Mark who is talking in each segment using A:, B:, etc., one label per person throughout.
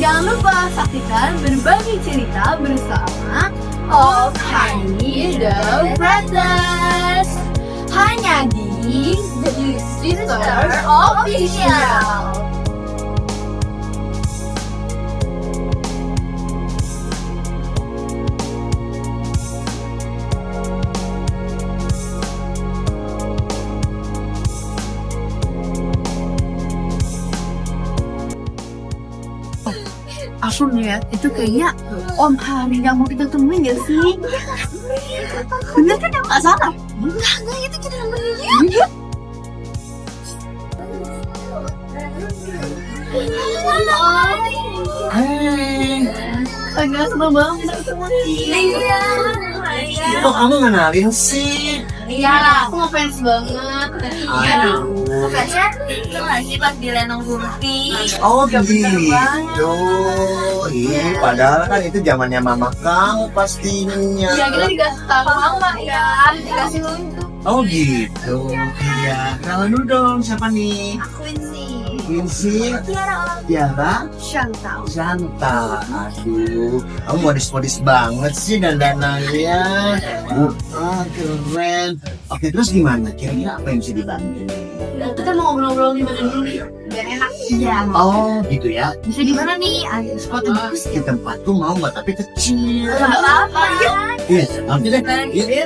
A: Jangan lupa saksikan berbagi cerita bersama Of Honey the Brothers hanya di The Sisters Official.
B: Asun ya, itu kayaknya Om Hari yang mau kita temuin gak sih? Bener kan ya, gak salah? Enggak, itu kita nemenin dia. Agak seneng banget.
A: Iya.
C: Kok kamu ngenalin sih?
A: Iya, aku ngefans banget.
C: Aduh.
A: Fansnya itu nggak sih pas di Lenong Surti.
C: Oh gitu. Iya, padahal kan itu zamannya mama kamu pastinya.
A: Iya, kita dikasih tahu mama ya, dikasih unjuk.
C: Oh gitu. Iya. Kenalan dulu dong, siapa nih?
A: Aku ini
C: Quincy, Tiara,
A: Chantal.
C: Santa. Aduh, kamu modis-modis banget sih dandanannya. Keren. Oke, terus gimana? Kira-kira apa yang bisa dibantu?
A: Kita mau ngobrol-ngobrol di mana dulu nih? Biar enak. Iya.
C: Oh, gitu ya.
A: Bisa di mana nih? Ada spot yang bagus.
C: Di tempatku mau nggak, tapi kecil.
A: Nggak apa-apa.
C: Iya, oke deh. Iya.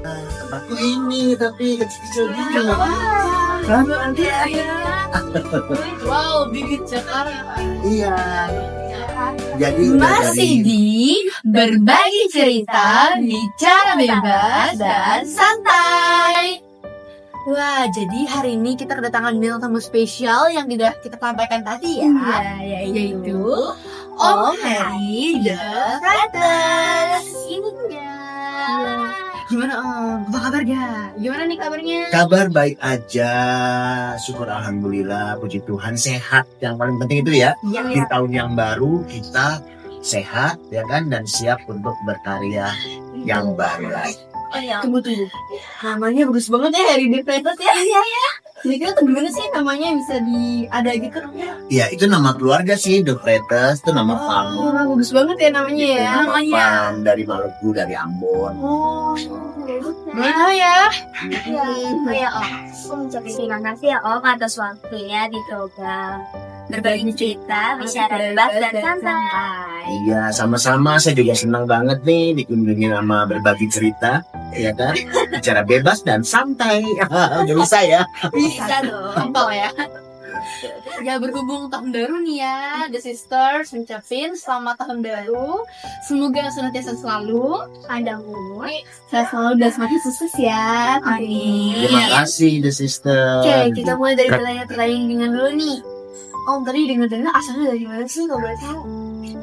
C: Tempatku ini, tapi kecil-kecil gitu. Kan?
A: Nanti ya. Wow, bibit Jakarta.
C: Iya. Jadi udah
A: Masih
C: dari
A: di berbagi cerita, bicara bebas dan santai. Wah, jadi hari ini kita kedatangan bintang tamu spesial yang tidak kita sampaikan tadi ya. Iya, yaitu Om Hari the Brothers. Ini dia. Gimana Om? Apa kabarnya? Gimana nih kabarnya?
C: kabar baik aja. Syukur alhamdulillah, puji Tuhan sehat. Yang paling penting itu ya.
A: Iya,
C: Di tahun yang baru kita sehat ya kan, dan siap untuk berkarya yang baru lagi.
A: Oh iya. Tunggu. Namanya bagus banget ya, Hari the Brothers ya. Iya ya. Kira-kira tuh gimana sih namanya bisa ada gitu?
C: Iya, itu nama keluarga sih, The Pretas, itu nama pang.
A: Oh, bagus banget ya namanya ya.
C: Nama pang dari Maluku, dari Ambon.
A: Oh, mana ya?
D: Iya, Om. Aku terima kasih ya Om atas waktunya dicoba berbagi cerita, bicara bebas dan santai.
C: Iya, sama-sama. Saya juga senang banget nih dikunjungi sama berbagi cerita, ya kan? Bicara bebas dan santai. Udah bisa ya.
A: Bisa dong. Gampang ya. Ya, berhubung tahun baru nih ya, The Sisters ngucapin selamat tahun baru. Semoga senantiasa selalu
D: Ada umur.
A: sehat selalu dan semakin sukses ya. Amin.
C: Terima kasih, The Sister.
A: Oke, kita mulai dari pertanyaan dengan dulu nih. Om, tadi dengar-dengar asalnya dari mana sih kalau boleh tahu?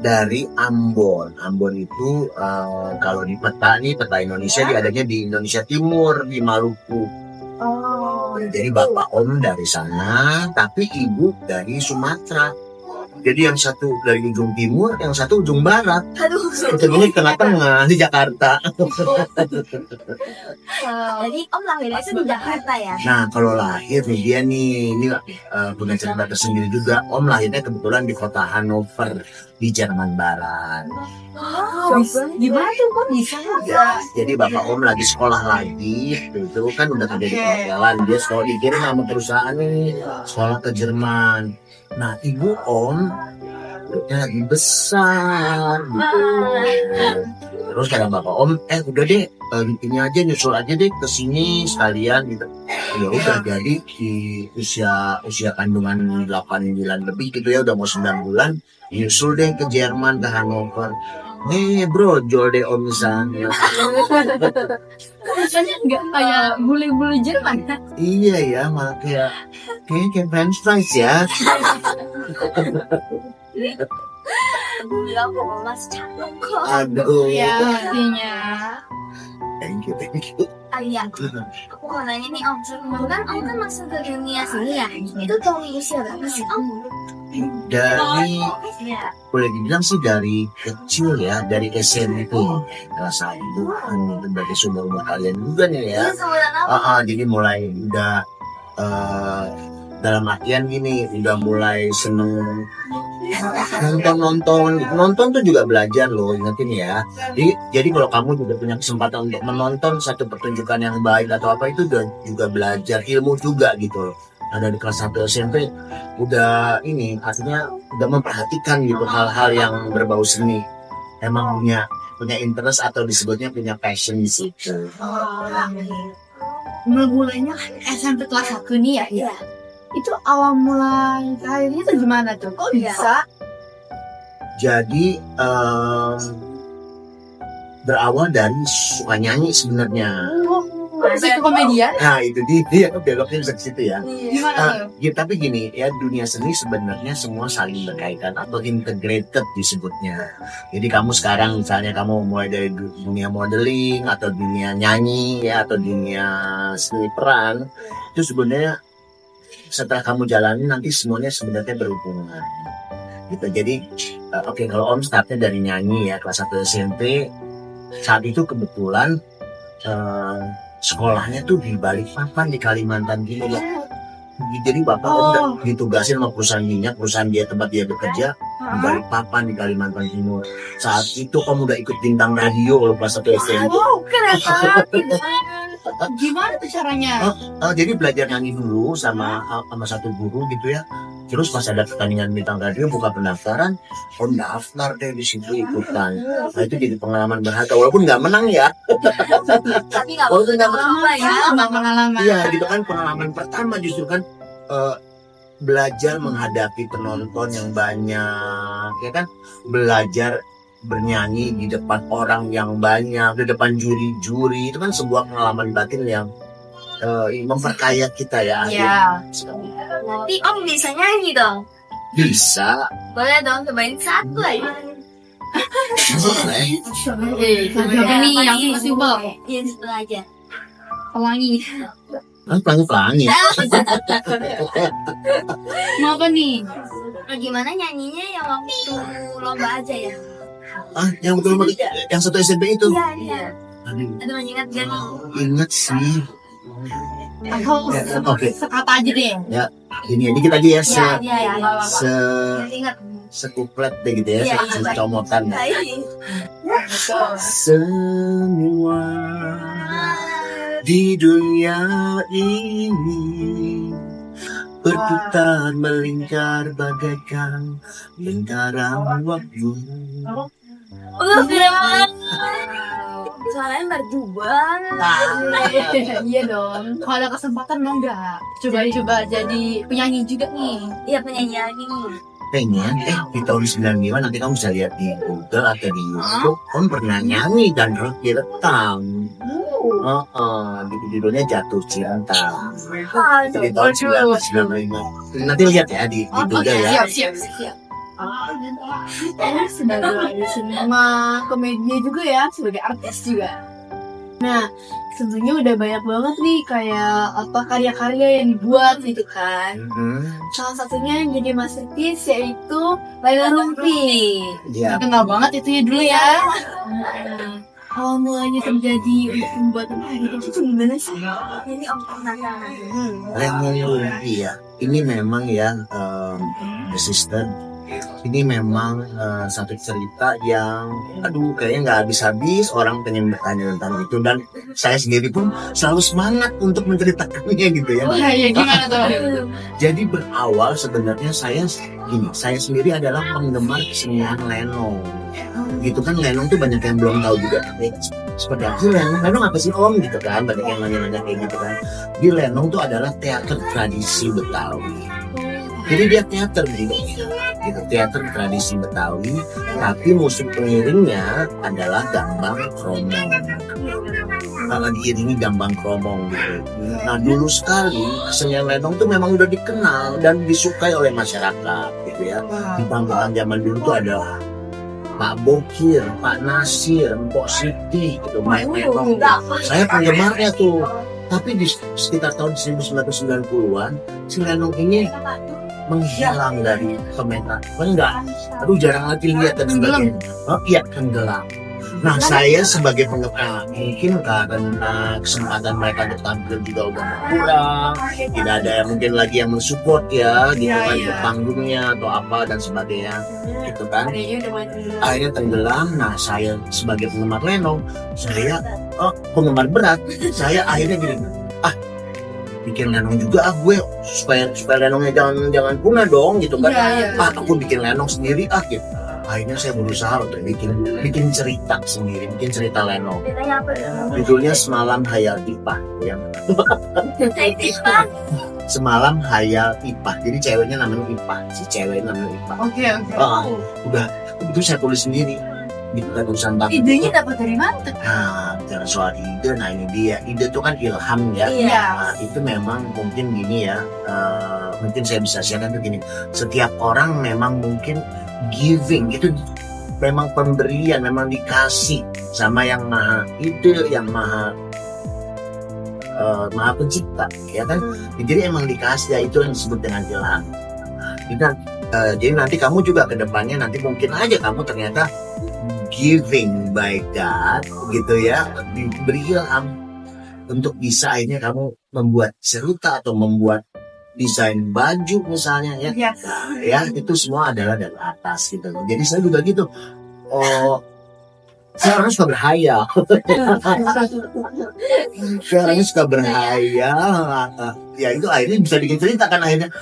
C: Dari Ambon. Ambon itu kalau di peta nih, peta Indonesia diadanya di Indonesia Timur, di Maluku.
A: Oh,
C: Jadi bapak om dari sana, tapi ibu dari Sumatera. Jadi yang satu dari ujung timur, yang satu ujung barat.
A: aduh.
C: Ketemunya di tengah-tengah di Jakarta.
D: Jadi Om lahirnya itu di Jakarta ya?
C: Nah, kalau lahir nih dia nih, ini punya cerita tersendiri juga. Om lahirnya kebetulan di kota Hannover di Jerman Barat.
A: Gimana tuh kok bisa?
C: Ya, jadi bapak om lagi sekolah lagi, itu kan udah kerja di perhotelan, dia sekolah dikirim sama perusahaan nih, sekolah ke Jerman. Nah, ibu om perutnya lagi besar gitu. Terus kata bapak om, udah deh, ini aja nyusul aja deh ke sini sekalian gitu. Ya udah, jadi di usia kandungan 8 bulan lebih gitu ya, udah mau 9 bulan, nyusul deh ke Jerman, ke Hannover. Brojol deh om misalnya.
A: Rasanya nggak kayak bule-bule Jerman kan?
C: Iya ya, malah kayaknya kayak French fries ya.
D: Bilang kok Mas cakep kok.
C: Aduh.
A: Iya, pastinya.
C: Thank you.
D: Iya, aku mau nanya nih Om, Om kan masuk ke dunia sini ya? Itu tahun usia berapa sih Om?
C: Dari
D: Iya.
C: boleh dibilang sih dari kecil ya, dari SMP kelas 1 sebagai sumber umur kalian juga nih ya.
D: Itu sebulan apa?
C: Jadi mulai udah dalam artian gini, udah mulai seneng nonton tuh juga belajar loh, ingetin ya. Jadi kalau kamu juga punya kesempatan untuk menonton satu pertunjukan yang baik atau apa, itu juga belajar ilmu juga gitu loh. Ada di kelas 1 SMP udah ini, artinya udah memperhatikan gitu hal-hal yang berbau seni. Emang punya interest atau disebutnya punya passion di situ.
A: Mulainya kan SMP kelas 1 nih ya. Itu awal mulai karirnya tuh gimana tuh? Kok bisa?
C: Jadi berawal dari suka nyanyi sebenarnya.
A: Masih ke komedian?
C: Nah itu dia beloknya bisa ke situ ya.
A: Gimana tuh?
C: Ya, tapi gini ya, dunia seni sebenarnya semua saling berkaitan atau integrated disebutnya. Jadi kamu sekarang misalnya kamu mulai dari dunia modeling atau dunia nyanyi ya, atau dunia seni peran, itu sebenarnya setelah kamu jalani nanti semuanya sebenarnya berhubungan gitu. Jadi oke, kalau Om startnya dari nyanyi ya, kelas 1 SMP. Saat itu kebetulan sekolahnya tuh di Balikpapan di Kalimantan Timur. Jadi bapak udah ditugasin sama perusahaan minyak, perusahaan dia tempat dia bekerja di Balikpapan di Kalimantan Timur. Saat itu kamu udah ikut bintang radio loh kelas 1 SMP.
A: Gimana tuh caranya?
C: Jadi belajar nyanyi dulu sama satu guru gitu ya. Terus pas ada pertandingan bintang radio, buka pendaftaran, daftar deh di situ ikutan. Nah itu jadi pengalaman berharga, walaupun nggak menang ya.
D: Tapi nggak
C: Walaupun nggak menang
D: ya.
A: Pengalaman.
C: Iya gitu kan, pengalaman pertama justru kan belajar menghadapi penonton yang banyak, ya kan, belajar bernyanyi di depan orang yang banyak, di depan juri-juri, itu kan sebuah pengalaman batin yang memperkaya kita ya.
A: Iya.
D: Nanti Om bisa nyanyi dong.
C: Bisa.
D: Boleh dong, cobain satu aja.
A: Apa nih yang simpel?
D: Iya, satu aja.
A: Pelangi.
C: Pelangi-pelangi.
A: Mau apa nih?
D: Gimana nyanyinya yang waktu lomba aja ya?
C: Yang betul yang satu SMP itu.
D: Iya.
C: Aduh,
D: Aduh, masih ingat gak nih?
C: inget sih. Oke.
A: Sekata aja deh.
C: Ya, ini dikit aja ya,
D: Iya. Ingat.
C: sekuplet deh gitu ya,
D: Iya.
C: secomotan.
D: Ini.
C: Semua di dunia ini berputar melingkar bagaikan lingkaran waktu.
D: Keren banget. Suaranya merdu banget.
A: Iya dong. Kalau ada kesempatan mau nggak? Coba jadi penyanyi juga nih.
D: Iya, penyanyi lagi nih.
C: Pengen di tahun 95 nanti kamu bisa lihat di Google atau di YouTube, Om pernah nyanyi dan direkam. Judulnya Jatuh Cinta. Itu di tahun 1995. Nanti lihat ya di Google ya.
A: Siap. Sebagai sinema komedia juga ya, sebagai artis juga. Nah, tentunya udah banyak banget nih kayak apa karya-karya yang dibuat gitu kan. Salah satunya yang jadi masterpiece yaitu Layla Rumpi.
C: Iya.
A: Kenal banget itu ya dulu ya. Awal mulanya terjadi untuk pembuatan kayak itu gimana sih?
D: Ini Om penasaran.
C: Iya. Ini memang ya, The Sister. Ini memang satu cerita yang kayaknya nggak habis-habis orang pengen bertanya tentang itu, dan saya sendiri pun selalu semangat untuk menceritakannya gitu ya.
A: Wah, ya gimana tuh?
C: Jadi berawal sebenarnya saya sendiri adalah penggemar kesenian lenong. Gitu kan, lenong tuh banyak yang belum tahu juga. Seperti apa lenong apa sih Om gitu kan, banyak yang nanya-nanya kayak gitu kan. Di lenong tuh adalah teater tradisi Betawi. Jadi dia teater gitu, teater tradisi Betawi, tapi musik pengiringnya adalah gambang kromong. Diiringi gambang kromong gitu. Nah dulu sekali kesenian lenong tuh memang udah dikenal dan disukai oleh masyarakat gitu ya. Di panggung zaman dulu tuh ada Pak Bokir, Pak Nasir, Mpok Siti gitu, main lenong. Saya penggemarnya tuh. Tapi di sekitar tahun 1990-an si lenong ini menghilang dari pemeta. Enggak, jarang lagi lihat dan sebagainya. Tenggelam. Nah, saya sebagai penggemar mungkin karena kesempatan mereka untuk tampil juga udah kurang, tidak ada yang mungkin lagi yang mensupport ya, gitu
A: Iya,
C: kan,
A: iya.
C: ke panggungnya atau apa dan sebagainya, gitu kan.
A: Adanya udah mati.
C: Akhirnya tenggelam. Nah, saya sebagai penggemar Lenong, saya penggemar berat, saya akhirnya gini, bikin Lenong juga gue supaya Lenongnya jangan punah dong, gitu kan.
A: Iya, iya.
C: Aku bikin Lenong sendiri gitu. Akhirnya saya berusaha untuk bikin cerita sendiri, bikin cerita Lenong.
D: Ceritanya apa?
C: Judulnya Semalam Hayal Ipah, ya. Semalam Hayal Ipah. Jadi ceweknya namanya Ipah, si cewek namanya Ipah.
A: Oke, oke.
C: Udah itu saya tulis sendiri di tulisan baku.
B: Idenya dapat dari mana tuh?
C: Nah, bicara soal ide, nah ini dia. Ide itu kan ilham ya.
A: Iya.
C: Nah, itu memang mungkin gini ya, mungkin saya bisa sharekan tuh gini. Setiap orang memang mungkin giving itu memang pemberian, memang dikasih sama yang maha ide, yang maha pencipta, ya kan? Jadi emang dikasih, ya itu yang disebut dengan ilham. Jadi nanti kamu juga ke depannya nanti mungkin aja kamu ternyata giving by God gitu ya, diberi ilham untuk bisa akhirnya kamu membuat cerita atau membuat desain baju misalnya ya.
A: Iya.
C: Nah, ya itu semua adalah dari atas gitu. Jadi saya juga gitu. Saya orangnya suka berhayal. Saya orangnya suka berhayal. Ya itu akhirnya bisa bikin cerita kan akhirnya.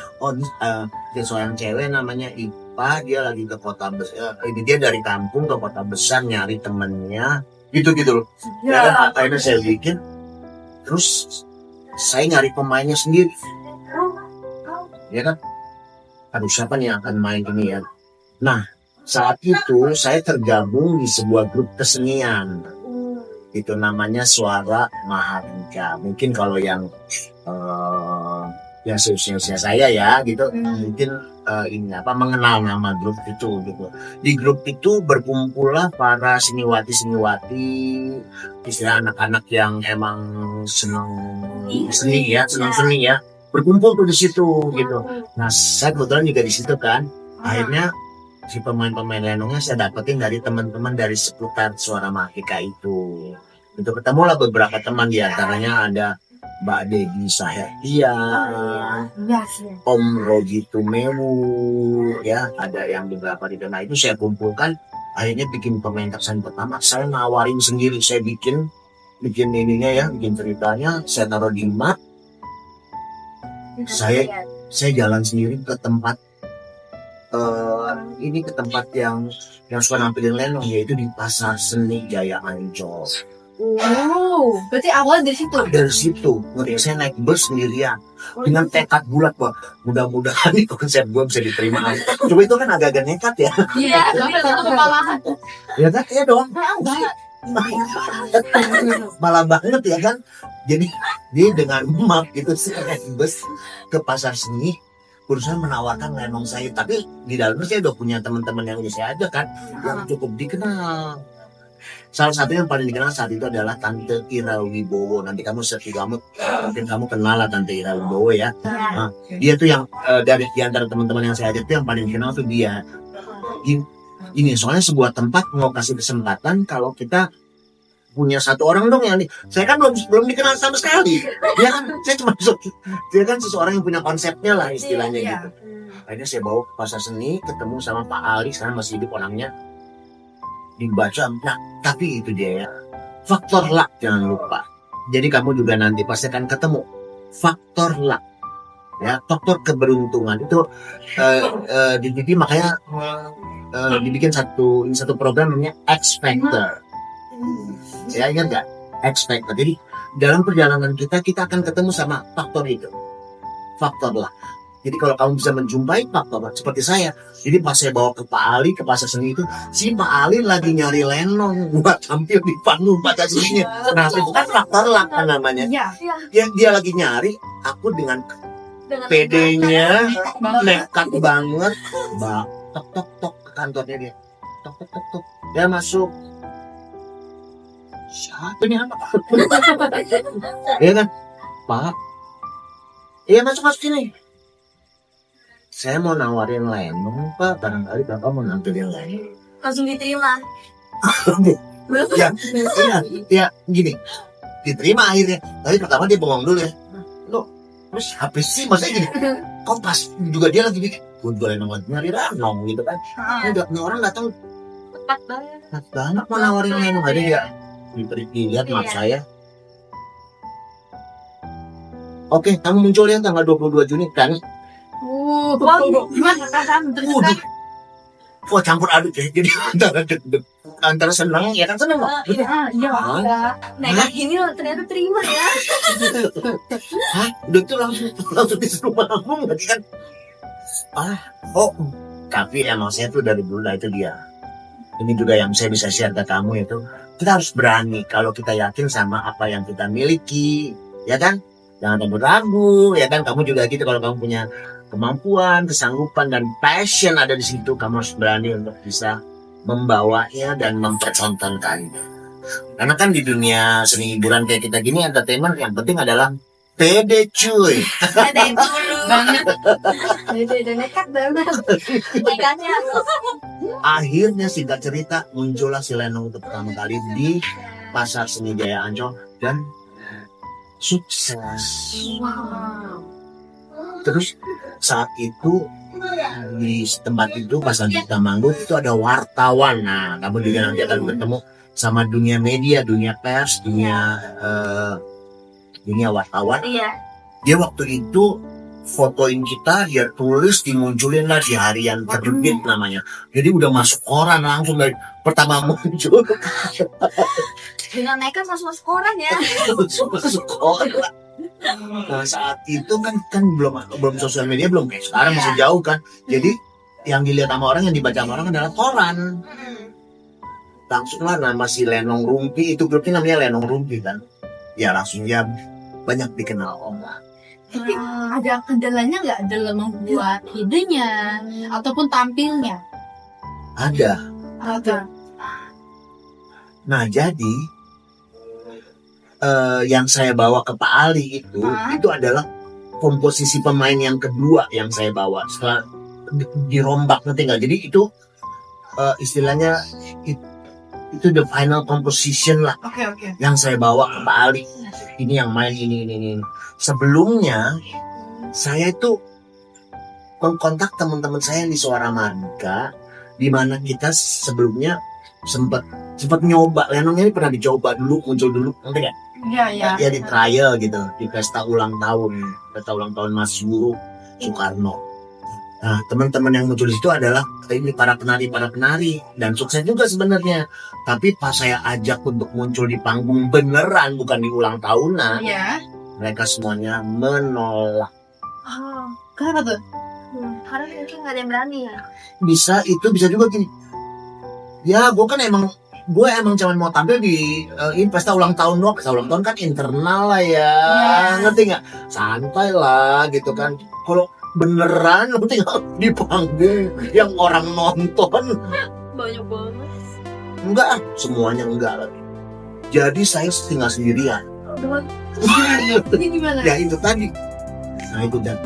C: Dia seorang cewek namanya Ipa, dia lagi ke kota besar. Ini dia dari kampung ke kota besar nyari temennya. Gitu loh. Ya kan akhirnya saya bikin. Terus saya nyari pemainnya sendiri. Ya kan? Aduh, siapa nih yang akan main ini ya? Nah, saat itu saya tergabung di sebuah grup kesenian. Itu namanya Suara Maharika. Mungkin kalau yang seusia saya ya gitu, mungkin mengenal nama grup itu gitu. Di grup itu berkumpullah para seniwati, istilah anak-anak yang emang senang seni ya, berkumpul tuh di situ gitu. Nah, saya kebetulan juga di situ kan. Akhirnya si pemain-pemain Lenongnya saya dapetin dari teman-teman dari seputar Suara Mahika itu. Itu ketemulah beberapa teman, di antaranya ada Mbak Devi Sahtia, Om Rogi Tumewu, ya ada yang beberapa di sana. Itu saya kumpulkan. Akhirnya bikin pementasan pertama. Saya nawarin sendiri, saya bikin ininya ya, bikin ceritanya. Saya taruh di mat. Saya jalan sendiri ke tempat ke tempat yang suka nampilin Lenong, yaitu di Pasar Seni Jaya Ancol.
A: Berarti awal dari situ.
C: Dari situ, saya naik bus sendirian dengan tekad bulat bahwa mudah-mudahan konsep gue bisa diterima. Coba itu kan agak-agak nekat ya.
A: Iya, sampai satu kepalahan.
C: Ya kan, ya dong. Malah banget ya kan. Jadi dia dengan map gitu saya naik bus ke Pasar Seni, berusaha menawarkan Lenong saya, tapi di dalamnya saya udah punya teman-teman yang saya ajak kan, yang cukup dikenal. Salah satu yang paling dikenal saat itu adalah Tante Ira Wibowo. Nanti kamu mungkin kamu kenal lah Tante Ira Wibowo ya. Nah, dia tuh yang dari antara teman-teman yang saya ajak tuh yang paling dikenal tuh dia. Ini soalnya sebuah tempat mau kasih kesempatan kalau kita punya satu orang dong yang saya kan belum dikenal sama sekali. Dia kan dia kan seseorang yang punya konsepnya lah istilahnya gitu. Akhirnya saya bawa ke Pasar Seni, ketemu sama Pak Ali, sekarang masih hidup orangnya. Dibaca, nah tapi itu dia ya, faktor luck jangan lupa. Jadi kamu juga nanti pasti akan ketemu faktor luck ya, faktor keberuntungan itu di TV makanya dibikin satu program namanya X Factor. Ya, ingat nggak X Factor? Jadi dalam perjalanan kita akan ketemu sama faktor itu, faktor luck. Jadi kalau kamu bisa menjumpai faktor luck seperti saya, jadi pas saya bawa ke Pak Ali ke Pasar Seni itu, si Pak Ali lagi nyari Lenong buat tampil di panggung Pasar Seninya. Nah itu kan faktor luck kan namanya. Dia lagi nyari, aku dengan PD-nya nekat banget, tok ke kantornya dia, tok, dia masuk. Siapa nih anak? Iya kan, Pak? Iya masuk sini. Saya mau nawarin Lenong, Pak. Barangkali Bapak mau nampilin Lenong.
D: Langsung diterima.
C: Ya gini, diterima akhirnya. Tapi pertama dia bengong dulu ya. Lo, terus HP sih maksudnya gini. Kok pas juga dia lagi bikin, gue juga nyari Ranong gitu kan. Ini orang datang
D: Tepat banget.
C: enak banget mau nawarin Ranong ada ya. Dilihat maaf saya. Oke, kamu muncul ya tanggal 22 Juni kan?
A: Gimana kan?
C: Waduh. Wah campur aduk ya. Jadi antara senang ya kan senang kok.
A: Iya.
D: Nekat gini loh, ternyata terima ya.
C: Hah? Udah itu langsung disuruh manggung berarti kan? Tapi emang saya tuh dari dulu itu dia. Ini juga yang saya bisa share ke kamu itu. Kita harus berani kalau kita yakin sama apa yang kita miliki, ya kan? Jangan takut ragu, ya kan? Kamu juga gitu kalau kamu punya kemampuan, kesanggupan dan passion ada di situ, kamu harus berani untuk bisa membawanya dan mempertontonkannya. Karena kan di dunia seni hiburan kayak kita gini, entertainment yang penting adalah pede cuy.
D: Ada yang dulu.
A: Banget.
D: Udah nekat banget. Nekatnya.
C: Akhirnya singkat cerita muncullah si Lenong untuk pertama kali di Pasar Seni Jaya Ancol dan sukses.
D: Wow.
C: Terus saat itu di tempat itu pas lagi kita manggung itu ada wartawan. Nah, kamu juga nanti akan bertemu sama dunia media, dunia pers, dunia wartawan.
D: Iya.
C: Dia waktu itu fotoin kita, dia tulis, dimunculin lah di harian terbit namanya. Jadi udah masuk koran langsung dari pertama muncul.
D: Dengan nekat masuk koran ya.
C: masuk koran. Nah, saat itu kan belum sosial media, belum kayak sekarang, masih jauh kan. Jadi yang dilihat sama orang, yang dibaca sama orang adalah koran. Langsung lah nama si Lenong Rumpi, itu grupnya namanya Lenong Rumpi kan. Ya langsung ya banyak dikenal orang.
A: Tapi ada kendalanya nggak dalam membuat idenya ataupun tampilnya?
C: Ada.
A: Ada.
C: Nah jadi yang saya bawa ke Pak Ali itu adalah komposisi pemain yang kedua yang saya bawa setelah dirombak, nanti nggak? Jadi itu istilahnya itu the final composition lah.
A: Oke.
C: Yang saya bawa ke Pak Ali. Ini yang main ini. Sebelumnya saya itu mengkontak teman-teman saya yang di Suara Marga, di mana kita sebelumnya sempat nyoba Lenongnya ini, pernah dicoba dulu, muncul dulu, nanti kan?
A: Iya.
C: Ya di trial gitu, di pesta ulang tahun Mas Guru Soekarno. Nah, teman-teman yang muncul di situ adalah ini para penari dan sukses juga sebenarnya. Tapi pas saya ajak untuk muncul di panggung beneran, bukan di ulang tahunan,
A: Iya.
C: mereka semuanya menolak.
D: Oh.
A: Kenapa tuh?
D: Karena mungkin nggak ada yang berani ya.
C: Bisa juga gini. Ya, gue emang cuman mau tampil di ini pesta ulang tahun doang. Pesta ulang tahun kan internal lah ya. Ngerti nggak? Santai lah gitu kan. Kalau beneran nanti di panggung yang orang nonton
D: Banyak banget.
C: enggak, semuanya enggak lagi. Jadi saya tinggal sendirian.
A: Ini gimana?
C: Ya itu tadi. Nah itu dan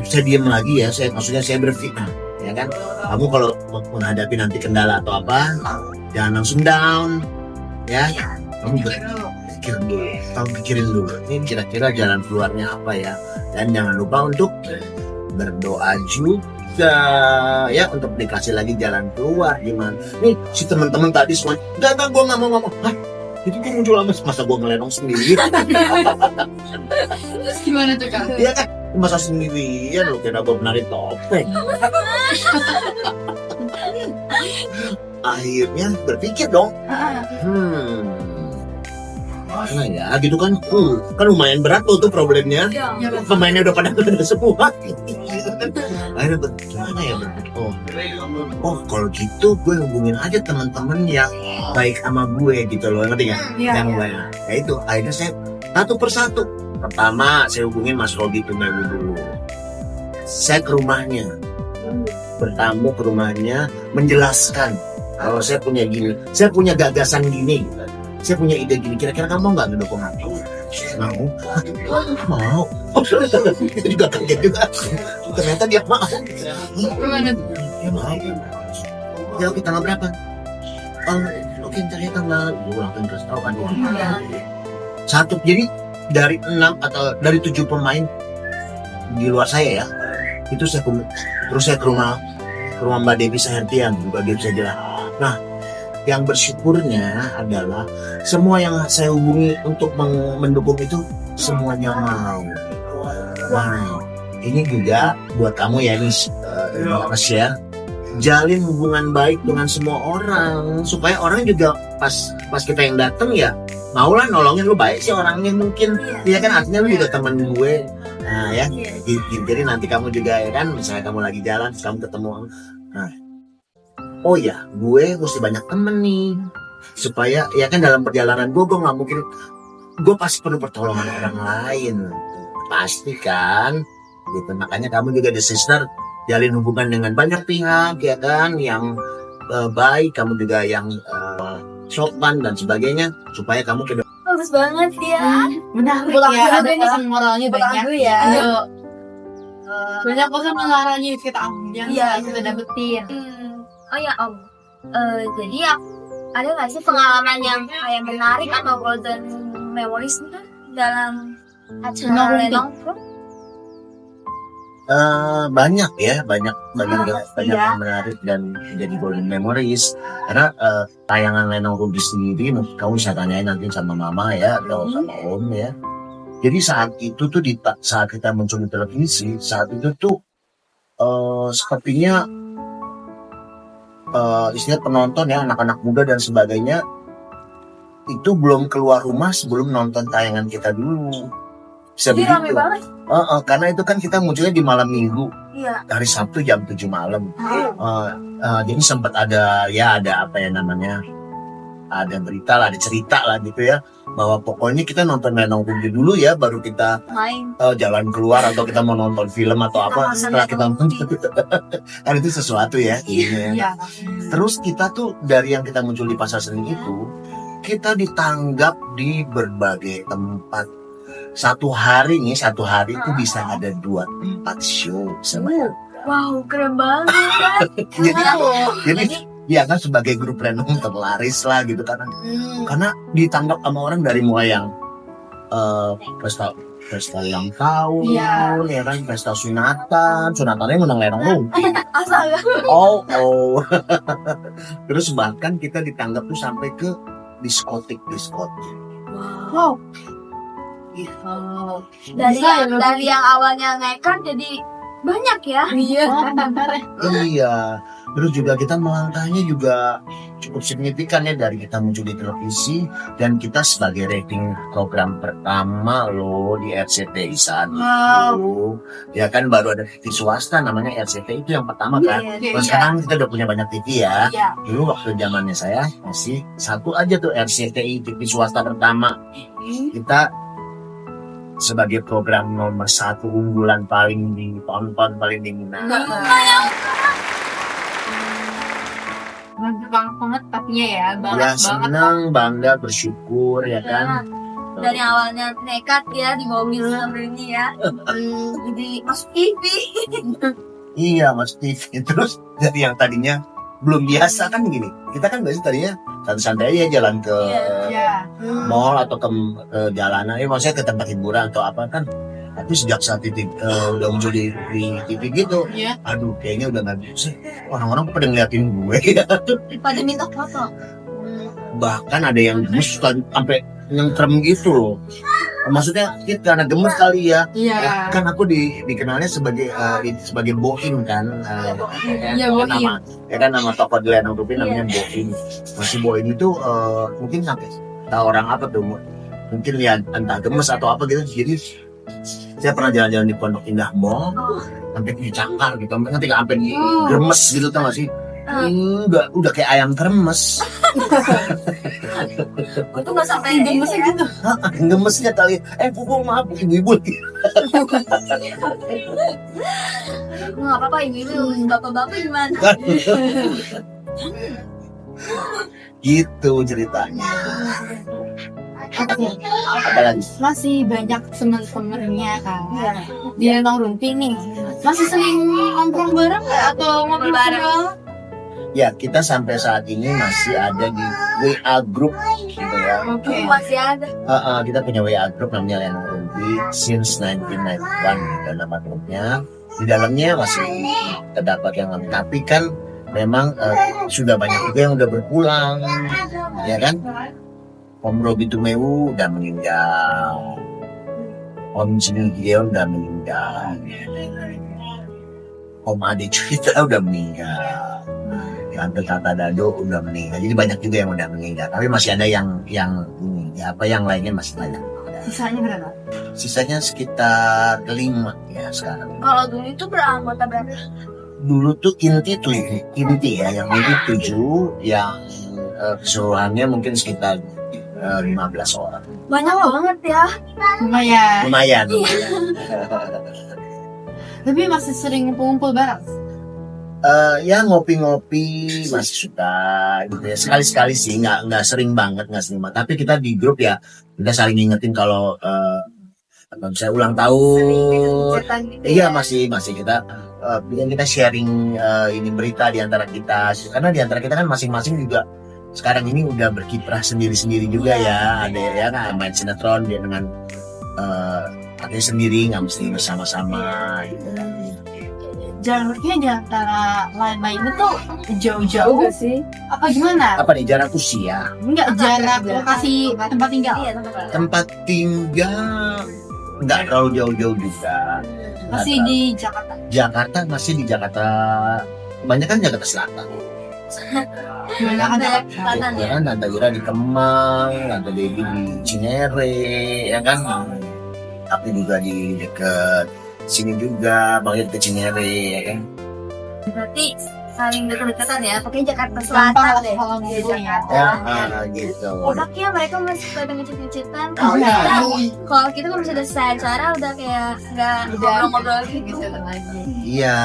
C: saya diem lagi ya. Maksudnya saya berpikir, ya kan. Kamu kalau menghadapi nanti kendala atau apa, jangan langsung down, ya. Kamu pikirin dulu. Ini kira-kira jalan keluarnya apa ya? Dan jangan lupa untuk berdoa juga ya untuk dikasih lagi jalan keluar. Gimana nih si teman-teman tadi semua enggak gue nggak mau. Hah? Jadi gue muncul masa gue ngelenong sendiri.
A: Terus gimana tuh Kak?
C: Iya kan masa sendirian lo kira gue menari topeng. Akhirnya berpikir dong, nah ya gitu kan, kan lumayan berat tuh problemnya. Pemainnya udah pada ada semua. Akhirnya gimana ya? Oh kalau gitu gue hubungin aja teman-teman yang baik sama gue gitu loh, ngerti nggak? Yang lain. Ya itu akhirnya saya satu persatu. Pertama saya hubungin Mas Robi Tumewu dulu. Saya ke rumahnya, bertamu ke rumahnya, menjelaskan kalau saya punya gini, saya punya gagasan gini. Saya punya ide gini, kira-kira kamu nggak ngedukung aku? Mau. Itu juga kaget juga. Ternyata dia mau.
A: Gimana tuh?
C: Dia mau. Ya oke, tanggal berapa? mungkin ternyata nggak langsung terus tahu kan. Satu, jadi dari 6 atau dari 7 pemain di luar saya ya, itu terus saya ke rumah Mbak Devi Sahertian juga dia bisa jelas. Nah, yang bersyukurnya adalah semua yang saya hubungi untuk mendukung itu semuanya mau. Wow. Ini juga buat kamu ya, ini share. Jalin hubungan baik dengan semua orang supaya orang juga pas kita yang datang ya maulah nolongin. Lu baik sih orangnya mungkin, ya kan, artinya lu juga teman gue. Nah ya, jadi nanti kamu juga ya kan, misalnya kamu lagi jalan terus kamu ketemu, nah, oh ya gue mesti banyak temen nih supaya ya kan dalam perjalanan gue nggak mungkin, gue pasti perlu pertolongan orang lain, pasti kan gitu. Makanya kamu juga the sister jalin hubungan dengan banyak pihak ya kan, yang baik, kamu juga yang sopan dan sebagainya supaya kamu ke
D: Bagus banget ya.
A: Benar
B: Pulang
A: ya,
B: dulu
A: ada
B: deh.
A: pesan moralnya banyak.
D: ya.
A: Ayo. Banyak pesan moralnya kita ambil yang
D: Iya.
A: kita dapetin.
D: Oh ya Om, jadi ya ada nggak sih pengalaman yang kayak menarik atau golden memories nih dalam acara
A: Lenong
D: Lenong?
C: banyak banyak
D: ya.
C: yang menarik dan jadi golden memories karena tayangan Lenong Ruby sendiri kamu bisa tanyain nanti sama mama ya atau sama om ya. Jadi saat itu tuh saat kita muncul di televisi, saat itu tuh sepertinya istilah penonton ya, anak-anak muda dan sebagainya itu belum keluar rumah sebelum nonton tayangan kita dulu. Bisa
D: Jadi
C: begitu.
D: rame banget.
C: Karena itu kan kita munculnya di malam minggu,
D: Iya.
C: hari Sabtu jam 7 malam. Jadi sempat ada apa ya namanya, ada berita lah, ada cerita lah gitu ya, bahwa pokoknya kita nonton Lenong Ruby dulu ya, baru kita
D: Main.
C: jalan keluar atau kita mau nonton film atau apa setelah kita nonton. Kan itu sesuatu ya. Ini.
A: Iya.
C: Terus kita tuh dari yang kita muncul di Pasar Seni itu, kita ditanggap di berbagai tempat. Satu hari itu bisa ada 2-4 show sama.
D: Wow, keren banget.
C: jadi dia kan sebagai grup Lenong terlaris lah gitu karena ditanggap sama orang dari mulai yang pesta ulang tahun,
A: Iya.
C: ya kan, pesta sunatannya ngundang Lenong Ruby.
D: Astaga.
C: Oh. Terus bahkan kita ditanggap tuh sampai ke diskotik.
A: Wow.
D: Dari yang awalnya nekat jadi banyak ya.
A: Iya.
C: Iya. Terus juga kita melangkahnya juga cukup signifikan ya, dari kita muncul di televisi dan kita sebagai rating program pertama loh di RCTI saat itu. Ya kan baru ada TV swasta namanya RCTI itu yang pertama kan.
D: Iya.
C: Terus sekarang kita udah punya banyak TV ya.
A: Iya.
C: Dulu waktu zamannya saya masih satu aja tuh RCTI, TV swasta pertama. Kita sebagai program nomor 1 unggulan paling ditonton, paling diminati.
A: Banget pastinya ya,
C: Ya
A: banget.
C: senang, bangga, bersyukur ya kan.
D: Dari awalnya nekat ya di mobil sampai ini ya. Jadi masuk TV.
C: Iya Mas TV. Terus jadi yang tadinya belum biasa kan gini. Kita kan biasa tadinya santai-santai aja jalan ke
A: Iya.
C: mall atau ke jalanan, maksudnya ke tempat hiburan atau apa kan. Tapi sejak saat itu udah muncul di TV gitu,
A: Iya.
C: aduh kayaknya udah nggak bisa. Orang-orang pada ngeliatin gue.
D: Pada minta foto.
C: Bahkan ada yang gemes sampai nyentrem gitu loh. Maksudnya kita karena gemes kali ya.
A: Iya.
C: Kan aku dikenalnya sebagai Boim kan.
A: Iya, Boim.
C: Nama tokoh di Lenong Ruby namanya Boim. Masih Boim itu mungkin sampai tahu orang apa tuh, mungkin ya entah gemes atau apa gitu. Jadi saya pernah jalan-jalan di Pondok Indah Mall sampai dicakar gitu, nanti sampai gemes gitu, tau gak sih? Udah kayak ayam kremes.
D: Itu nggak sampai
A: Gemesnya gitu.
C: Gemesnya kali. Pukul maaf ibu-ibu.
D: nggak apa-apa ibu-ibu, bapak-bapak gimana?
C: Gitu ceritanya. Apalagi?
A: Masih banyak teman-temannya kan. Di Lenong Ruby nih. Masih sering nongkrong bareng nggak atau ngobrol bareng?
C: Ya, kita sampai saat ini masih ada di WA group gitu ya.
B: Oke.
D: Masih ada.
C: Kita punya WA group namanya Lena Rumpi since 1991 gitu nama grupnya. Di dalamnya masih terdapat yang lama, tapi kan memang sudah banyak juga yang udah berpulang, ya kan? Om Robi Tumewu udah meninggal, Om Jimmy Gideon udah meninggal, Om Ade Cuita udah meninggal, Tante Tata Dado udah meninggal. Jadi banyak juga yang udah meninggal. Tapi masih ada yang yang lainnya masih banyak.
B: Sisanya berapa?
C: Sisanya sekitar 5 ya sekarang.
D: Kalau dulu itu beranggota berapa?
C: Dulu tuh inti ya, yang inti 7, yang keseluruhannya mungkin sekitar 15 orang.
D: Banyak banget ya.
B: Lumayan.
C: Lumayan.
B: Tapi masih sering ngumpul bareng.
C: Ya ngopi-ngopi masih suka gitu ya, sekali-sekali sih, nggak sering banget. Tapi kita di grup ya kita saling ngingetin kalau saya ulang tahun. Iya masih kita kita sharing ini berita di antara kita, karena di antara kita kan masing-masing juga sekarang ini udah berkiprah sendiri-sendiri juga ya. Ada ya kan main sinetron dia dengan artinya sendiri, nggak mesti bersama-sama gitu.
B: Jaraknya di antara lain-lain itu jauh-jauh gak sih? Apa gimana?
C: Apa nih jarak usia?
B: Enggak, jarak lokasi tempat tinggal.
D: Iya,
C: Tempat tinggal nggak terlalu jauh-jauh juga.
B: Masih di Jakarta.
C: Jakarta masih di Jakarta. Kebanyakan Jakarta Selatan.
B: Gimana kan Jakarta?
C: Ya kan Tante Ira di Kemang, Tante Dewi di Cinere, ya kan. Tapi juga di dekat sini juga, banyak ke Cinere, ya kan.
D: Berarti saling dekat-dekatan ya. Pakai Jakarta
B: Gampang
D: Selatan
B: lah
D: deh.
B: kalau ngomongnya.
C: Ya, gitu.
D: Otaknya mereka masih pada ngecet-ngecetan.
B: Oh,
D: Kalau kita kalau misalnya selesai acara udah kayak nggak ngobrol-ngobrol gitu.
C: Iya.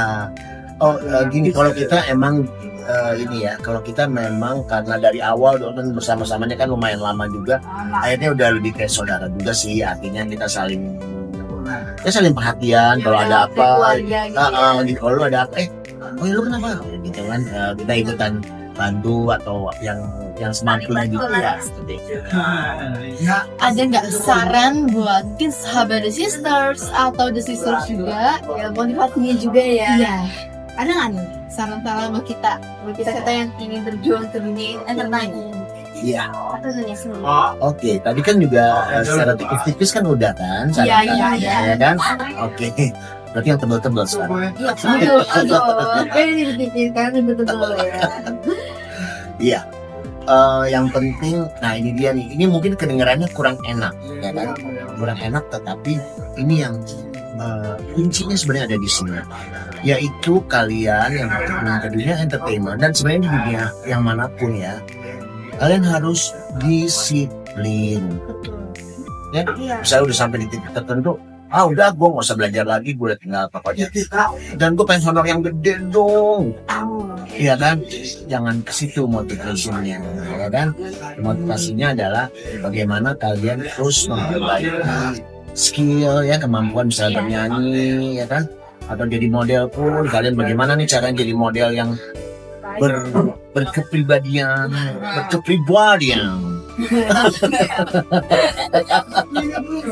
C: Oh, gini, kalau kita emang ini ya, kalau kita memang karena dari awal dan bersama-samanya kan lumayan lama juga, akhirnya udah lebih kayak saudara juga sih. Artinya kita saling perhatian kalau ada apa. Gitu, kalau ada apa, oh ya lu kenapa? Gitu kan, kita ikutan bantu atau yang semampunya gitu ya.
B: Ada nggak saran buat mungkin sahabat The Sisters atau The Sisters juga?
D: Ya motivasinya juga ya.
B: Iya. Ada nggak nih saran-saran buat kita yang ingin terjun ke dunia entertainment?
C: Iya.
D: Atau dunia seni.
C: Oke, tadi kan juga secara tipis-tipis kan udah kan?
B: Iya.
C: Ya kan? Oke. Berarti yang tebel-tebel sekarang.
B: Iya, betul. Ini dipikirkan betul ya.
C: Iya. Yang penting, nah ini dia nih. Ini mungkin kedengarannya kurang enak, ya kan? Kurang enak, tetapi ini yang kuncinya sebenarnya ada di sini. Yaitu kalian yang bergabung ke dunia entertainment dan sebenarnya di dunia yang manapun ya, kalian harus disiplin. Ya, misalnya udah sampai di titik tertentu, udah gue nggak usah belajar lagi, gue udah tinggal pokoknya. Dan gue pengen honor yang gede dong. Iya kan, jangan ke situ motivasinya, ya kan? Motivasinya adalah bagaimana kalian terus memperbaiki skill ya, kemampuan misalnya bernyanyi, ya kan? Atau jadi model pun, kalian bagaimana nih caranya jadi model yang berkepribadian.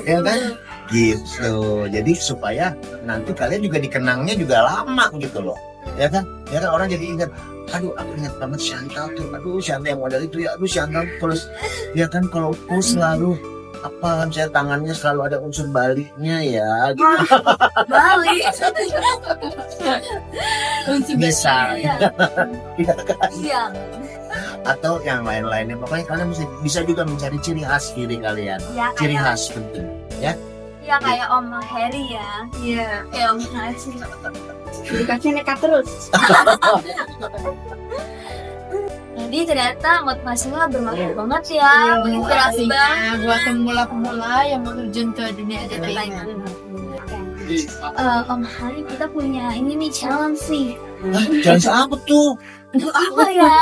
C: Ya kan? Gitu. Jadi supaya nanti kalian juga dikenangnya juga lama gitu loh. Ya kan orang jadi ingat, aduh aku ingat banget Chantal tuh, aduh Chantal yang model itu ya, aduh Chantal terus ya kan, kalau pose selalu apa, misalnya tangannya selalu ada unsur baliknya ya gitu.
D: Balik.
C: Bisa
D: Iya.
C: atau yang lain-lainnya, pokoknya kalian bisa juga mencari ciri khas diri kalian.
D: Ya,
C: Ciri
D: kayak,
C: khas penting ya.
D: ya kayak Om Harry ya.
B: Iya.
D: Kayak Om Harry.
B: Dikasih nekat terus.
D: Jadi ternyata motivasinya bermakna banget ya. Berarti banget.
B: Buat pemula-pemula yang mau terjun ke dunia entertainment.
D: Om Hari, kita punya ini nih challenge sih.
C: Jangan apa tuh?
D: Untuk apa ya?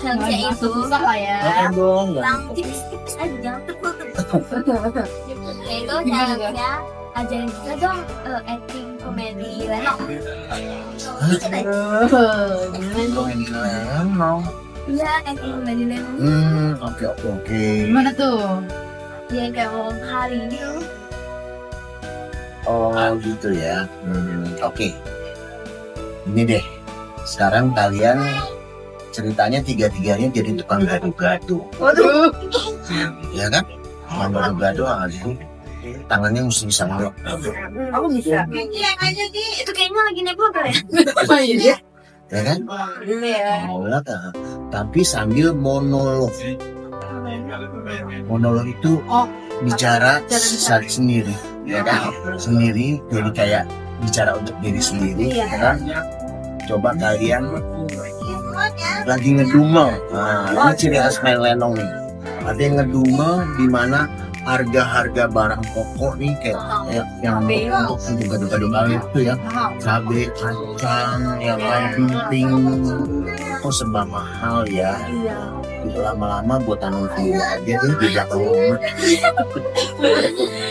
D: Challenge-nya itu
B: Susah lah ya.
C: Jangan dong,
D: yang tipis-tipis aja, jangan tebel-tebel. Itu challenge-nya ajarin kita dong acting komedi Lenong.
C: Komedi Lenong.
D: Iya, acting komedi Lenong.
C: Oke.
A: Gimana tuh?
D: Yang kayak mau hari ini tuh.
C: Oh gitu ya. Oke. Ini deh. Sekarang kalian ceritanya tiga-tiganya jadi tukang gado-gado.
A: Waduh.
C: Ya kan? Tukang gado-gado aduh. Tangannya mesti bisa ngelok.
A: Aku bisa.
D: Itu kayaknya lagi naik motor ya?
A: Iya.
C: Ya kan?
A: Iya.
C: Ngelok, tapi sambil monolog. Monolog itu bicara sendiri. Ya kan? Sendiri, jadi kayak bicara untuk diri sendiri. Ya kan? Coba kalian lagi ngedumel. Nah, ini ciri khas main lenong nih. Ada yang ngedumel di mana harga-harga barang pokok nih kayak yang untuk gado-gado kalian itu ya, cabai, kacang, yang paling penting kok serba mahal ya. Itu lama-lama buat tanggung jawab aja tuh di belakang rumah.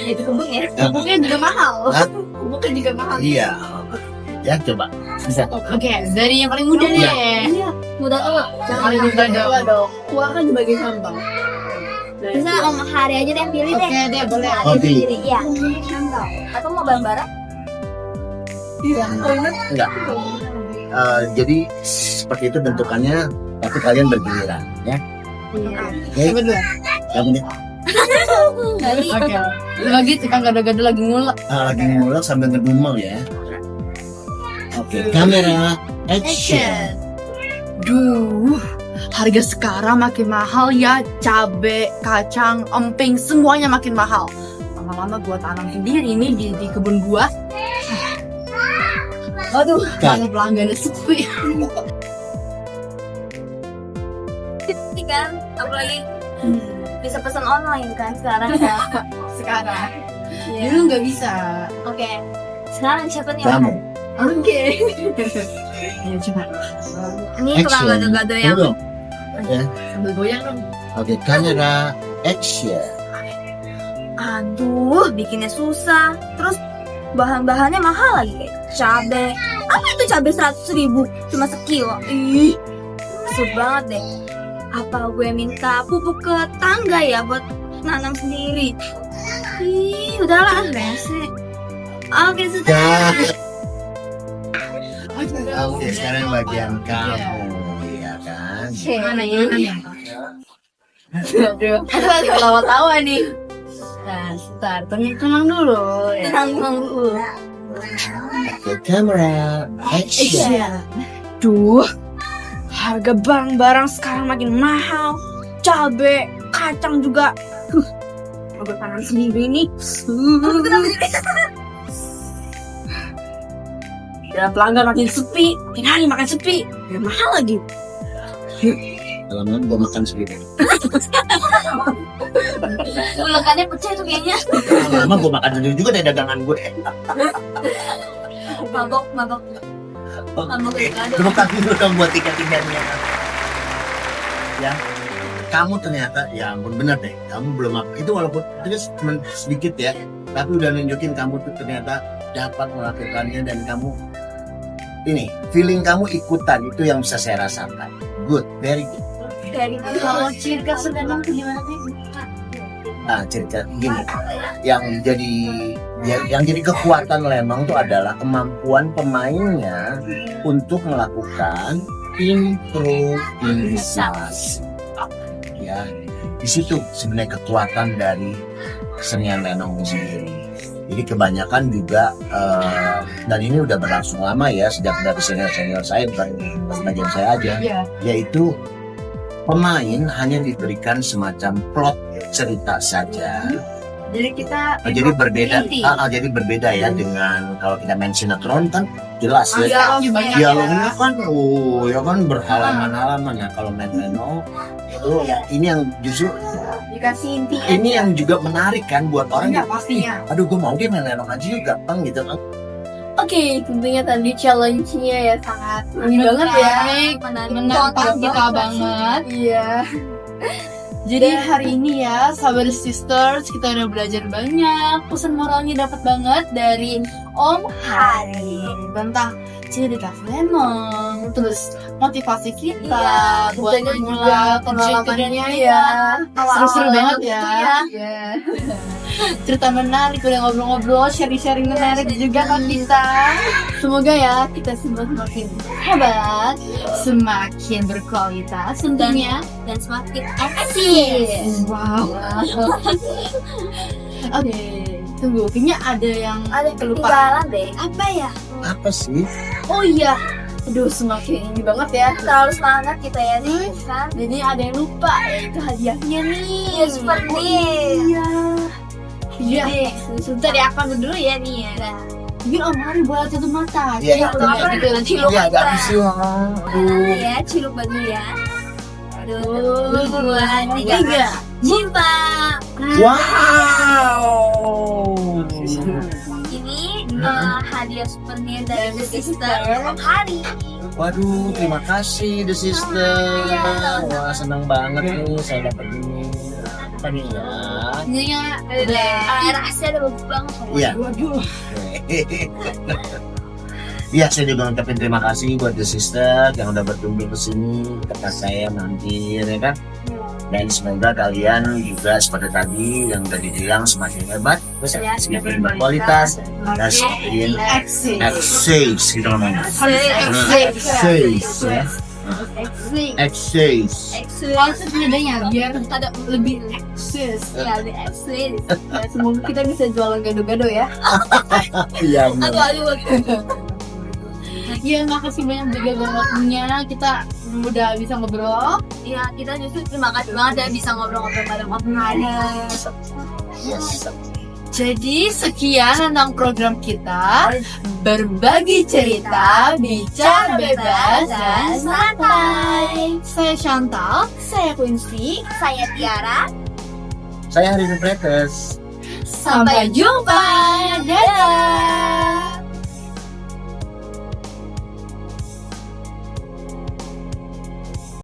D: Itu kebun ya?
A: Pupuknya juga mahal.
C: Hah?
A: Pupuknya juga mahal.
C: Iya. Ya coba bisa.
A: Oke, dari yang paling muda deh.
D: Iya. Mudah tuh.
A: Yang paling muda dong. Tua kan sebagai contoh.
D: Bisa Om Hari aja deh yang pilih deh.
A: Oke deh, boleh.
C: Oh, pilih.
D: Iya. Atau mau Bang Bara?
C: Enggak. Jadi seperti itu bentukannya, tapi kalian bergiliran ya. Oke.
A: Coba dulu.
C: Kamu nih
A: Oke. Lagi tukang gado-gado lagi ngulek.
C: lagi ngulek sambil ngedumel ya. Oke, kamera action.
A: Duh, harga sekarang makin mahal ya. Cabe, kacang, emping, semuanya makin mahal. Lama-lama gua tanam sendiri nih di kebun gua. Aduh,
C: Kan.
A: pelanggannya sepi.
D: Ini kan, apalagi bisa pesan online kan sekarang ya.
A: Sekarang.
D: Iya.
A: Dulu nggak bisa.
D: Oke. Sekarang siapa nih?
C: Kamu.
A: Oke. Ayo coba.
D: Ini tukang
C: Action.
D: gado-gado yang
C: Tunggu. Ya.
A: Sambil goyang dong.
C: Oke, kamera action.
D: aduh, bikinnya susah. Terus bahan-bahannya mahal lagi kayak cabe. Apa itu cabe 100.000 cuma sekilo? Ih, kesel banget deh. Apa gue minta pupuk ke tangga ya buat nanam sendiri? Ih, udahlah, rese. Oke, sudah.
C: Ya. Oke, sekarang bagian kamu, ya kan?
A: Mana ya? Aduh, aku tawa-tawa nih. Nah, sebentar, tenang dulu. Ya.
D: Tenang dulu.
C: Oke, kamera action.
B: Duh, harga barang-barang sekarang makin mahal. Cabe, kacang juga. Gue tanam sendiri nih. Ya pelanggan makin sepi, makin hari makin sepi. Ya mahal lagi.
C: Lama-lama gue makan sendiri.
D: Ulekannya pecah tuh kayaknya.
C: Lama-lama gue makan sendiri juga dari dagangan gue.
D: Mabok.
C: Oke, terima kasih dulu buat tiga-tiganya. Ya, kamu ternyata, ya ampun bener deh, kamu belum itu walaupun itu cuma sedikit ya, tapi udah nunjukin kamu tuh ternyata dapat melakukannya dan kamu ini feeling kamu ikutan itu yang bisa saya rasakan. Good, very good.
D: Dari
A: Kalau ciri khas Lenong tuh gimana sih?
C: Nah, cerita gini, yang jadi kekuatan Lenong itu adalah kemampuan pemainnya untuk melakukan improvisasi. Ya, di situ sebenarnya kekuatan dari kesenian Lenong sendiri. Jadi kebanyakan juga dan ini udah berlangsung lama ya sejak dari senior saya bukan sebagian saya aja, yaitu pemain hanya diberikan semacam plot cerita saja.
A: Jadi kita
C: Jadi berbeda,
A: inti.
C: jadi berbeda ya dengan kalau kita main sinetron kan jelas ya.
A: dialognya banyak
C: Dialognya kan, ya kan berhalaman-halaman ya. Kalau main Lenong itu ya ini yang justru
A: dikasih inti.
C: ini yang juga menarik kan buat orang.
A: Enggak pastinya.
C: Aduh, gue mau dia main Lenong aja juga, gampang gitu kan.
D: Oke, tentunya tadi challenge-nya ya sangat
A: Ini banget ya.
D: menarik.
A: Menantang kita banget.
D: Iya.
A: Jadi hari ini ya, sahabat sisters, kita udah belajar banyak. Pesan moralnya dapat banget dari Om Hari tentang ciri khas Lemon, terus motivasi kita buat memulai pengalamannya ya. Seru-seru banget ya. Cerita menarik, udah ngobrol-ngobrol, sharing-sharing menarik juga kan kita. Semoga ya kita semua semakin hebat, semakin berkualitas tentunya,
D: dan semakin eksis.
A: wow. Oke, tunggu, kayaknya ada yang
D: Ketinggalan deh. Apa ya?
C: Apa sih?
A: Oh iya, aduh semakin ini banget ya.
D: Terlalu semangat kita ya nih kan.
A: Jadi ada yang lupa, yaitu hadiahnya nih.
D: Iya seperti.
A: Iya. Sebentar ya, apa dulu ya nih ya. Mungkin Om Hari boleh tutup mata.
C: Iya,
A: nanti
C: Iya, agak bising. Aduh.
D: Ya, ciluk dulu ya.
A: Aduh,
D: 2, 3. Cinta.
C: Wow.
D: Ini hadiah souvenir dari The Sister Om Hari.
C: Waduh, terima kasih The Sister. Wah, senang banget nih saya dapat ini. Apa nih ya?
A: Iya.
D: Rahasia ada bagus banget.
C: Iya.
A: Waduh.
C: Iya, saya juga ucapin terima kasih buat The Sister yang udah berkunjung ke sini, kata saya mampir ya kan. Dan semoga kalian juga seperti tadi yang tadi bilang semakin hebat, semakin berkualitas, dan semakin eksis gitu namanya. Eksis ya. Eksis.
A: Maksud bedanya biar ada lebih eksis.
D: Ya, lebih eksis.
A: Semoga kita bisa jualan gado-gado ya.
C: Iya.
D: Aduh.
A: Iya, makasih banyak juga buat waktunya. Kita udah bisa ngobrol.
D: Ya, kita justru terima kasih banget ya bisa ngobrol-ngobrol bareng Om Hari.
C: Yes.
A: Jadi sekian tentang program kita, berbagi cerita, bicara bebas dan santai. Saya Chantal, saya Quincy,
D: Saya Tiara.
C: Saya Hari Pretes.
A: sampai jumpa, dadah.